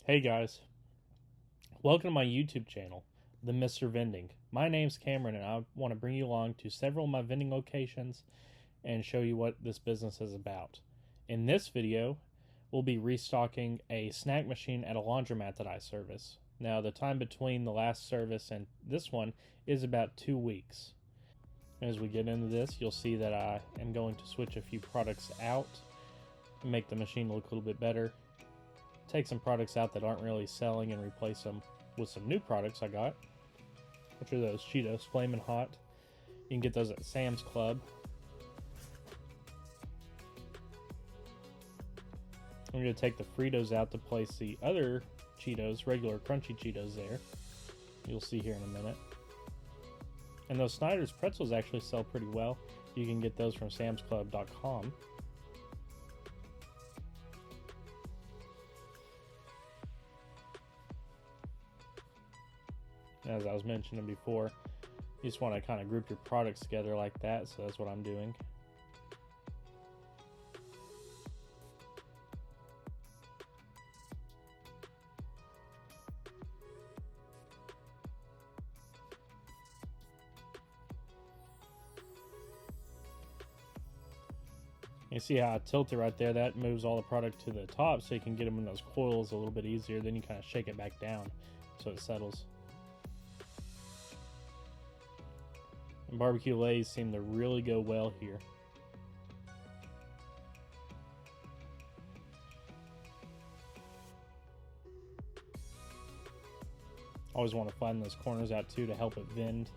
Hey guys, welcome to my YouTube channel, the Mr. Vending. My name's Cameron and I want to bring you along to several of my vending locations and show you what this business is about. In this video, we'll be restocking a snack machine at a laundromat that I service. Now, the time between the last service and this one is about 2 weeks. As we get into this, you'll see that I am going to switch a few products out, make the machine look a little bit better. Take some products out that aren't really selling and replace them with some new products I got, which are those Cheetos Flamin' Hot. You can get those at Sam's Club. I'm going to take the Fritos out to place the other Cheetos, regular crunchy Cheetos there. You'll see here in a minute. And those Snyder's pretzels actually sell pretty well. You can get those from samsclub.com. As I was mentioning before, you just want to kind of group your products together like that, so that's what I'm doing. You see how I tilt it right there? That moves all the product to the top so you can get them in those coils a little bit easier. Then you kind of shake it back down so it settles. And barbecue lays seem to really go well here. Always want to flatten those corners out too to help it vend.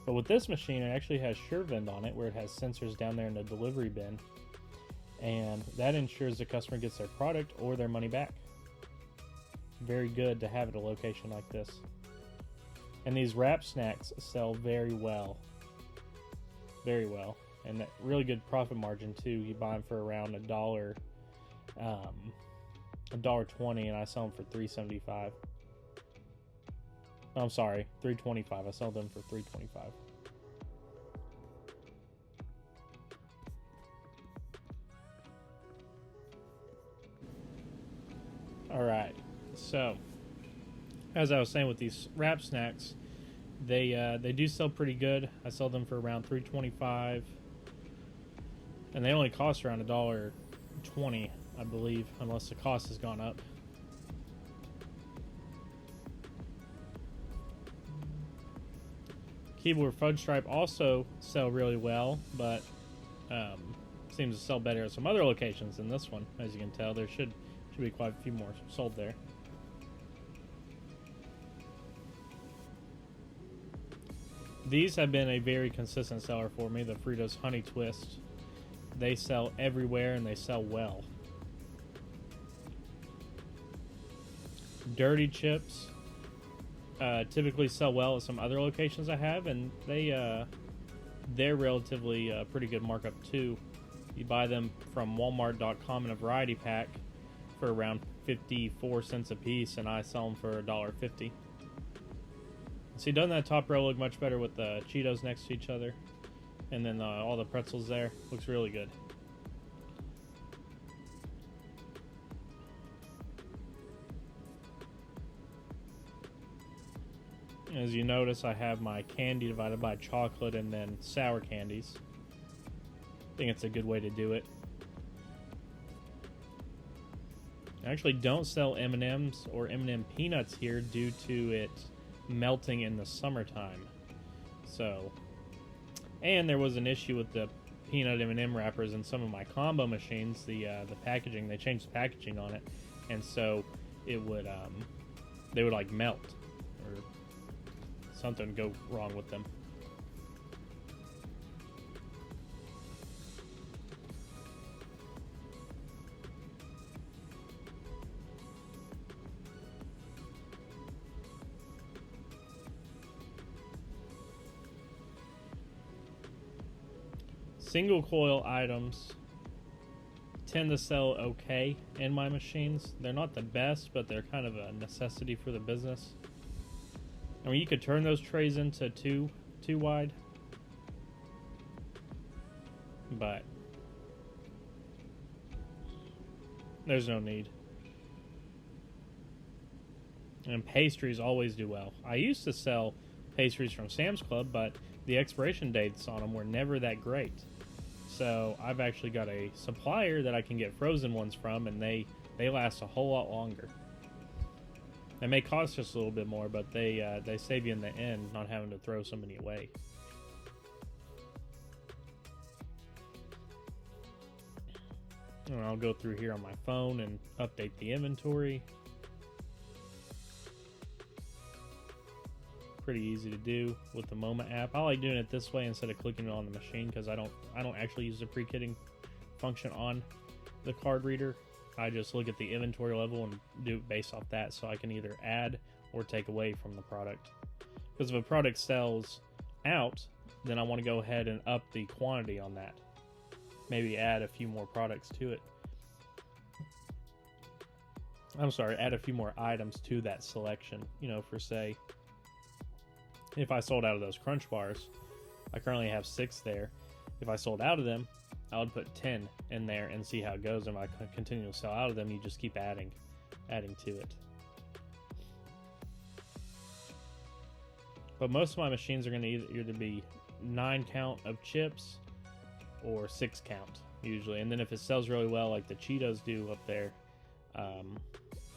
But with this machine, it actually has SureVend on it, where it has sensors down there in the delivery bin. And that ensures the customer gets their product or their money back. Very good to have at a location like this. And these wrap snacks sell very well. Very well. And that really good profit margin too. You buy them for around $1.20, and I sell them for $3.75. I'm sorry, $3.25. I sell them for $3.25. Alright, so as I was saying with these wrap snacks, they do sell pretty good. I sell them for around $3.25, and they only cost around $1.20, I believe, unless the cost has gone up. Keyboard Fudge Stripe also sell really well, but seems to sell better at some other locations than this one. As you can tell, there should be quite a few more sold there. These have been a very consistent seller for me, the Fritos Honey Twist. They sell everywhere and they sell well. Dirty Chips typically sell well at some other locations I have, and they're relatively pretty good markup too. You buy them from Walmart.com in a variety pack for around 54 cents a piece, and I sell them for $1.50. See, doesn't that top row look much better with the Cheetos next to each other? And then all the pretzels there. Looks really good. As you notice, I have my candy divided by chocolate and then sour candies. I think it's a good way to do it. I actually don't sell M&Ms or M&M peanuts here due to it melting in the summertime. So, and there was an issue with the peanut M&M wrappers in some of my combo machines. The packaging, they changed the packaging on it, and so it would they would like melt or something go wrong with them. Single coil items tend to sell okay in my machines. They're not the best, but they're kind of a necessity for the business. I mean, you could turn those trays into two wide, but there's no need. And pastries always do well. I used to sell pastries from Sam's Club, but the expiration dates on them were never that great. So I've actually got a supplier that I can get frozen ones from, and they last a whole lot longer. They may cost us a little bit more, but they save you in the end, not having to throw so many away. And I'll go through here on my phone and update the inventory. Pretty easy to do with the MoMA app. I like doing it this way instead of clicking it on the machine because I don't actually use the pre-kitting function on the card reader. I just look at the inventory level and do it based off that, so I can either add or take away from the product. Because if a product sells out, then I want to go ahead and up the quantity on that. Maybe add a few more products to it. I'm sorry, add a few more items to that selection. You know, for say, if I sold out of those crunch bars, I currently have 6 there. If I sold out of them, I would put 10 in there and see how it goes. And if I continue to sell out of them, you just keep adding to it. But most of my machines are going to either be 9 count of chips or 6 count usually. And then if it sells really well, like the Cheetos do up there,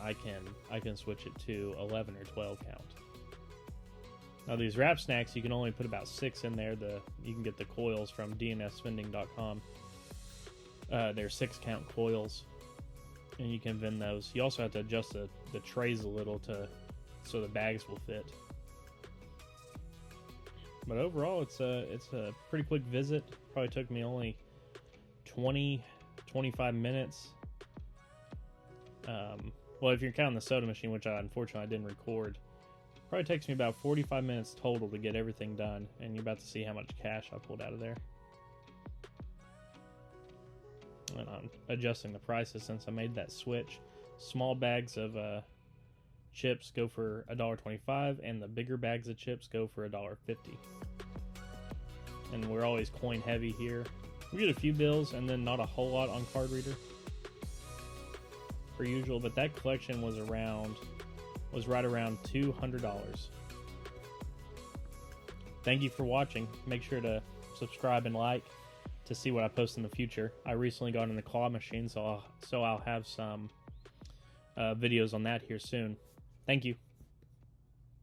I can switch it to 11 or 12 count. Now these wrap snacks, you can only put about 6 in there. You can get the coils from dnsvending.com. They're 6 count coils, and you can vend those. You also have to adjust the trays a little so the bags will fit. But overall, it's a pretty quick visit. Probably took me only 20-25 minutes. Well, if you're counting the soda machine, which I unfortunately didn't record, probably takes me about 45 minutes total to get everything done, and you're about to see how much cash I pulled out of there. And I'm adjusting the prices since I made that switch. Small bags of chips go for $1.25, and the bigger bags of chips go for $1.50. And we're always coin heavy here. We get a few bills and then not a whole lot on card reader per usual, but that collection was right around $200. Thank you for watching. Make sure to subscribe and like to see what I post in the future. I recently got in the claw machine, so I'll have some videos on that here soon. Thank you.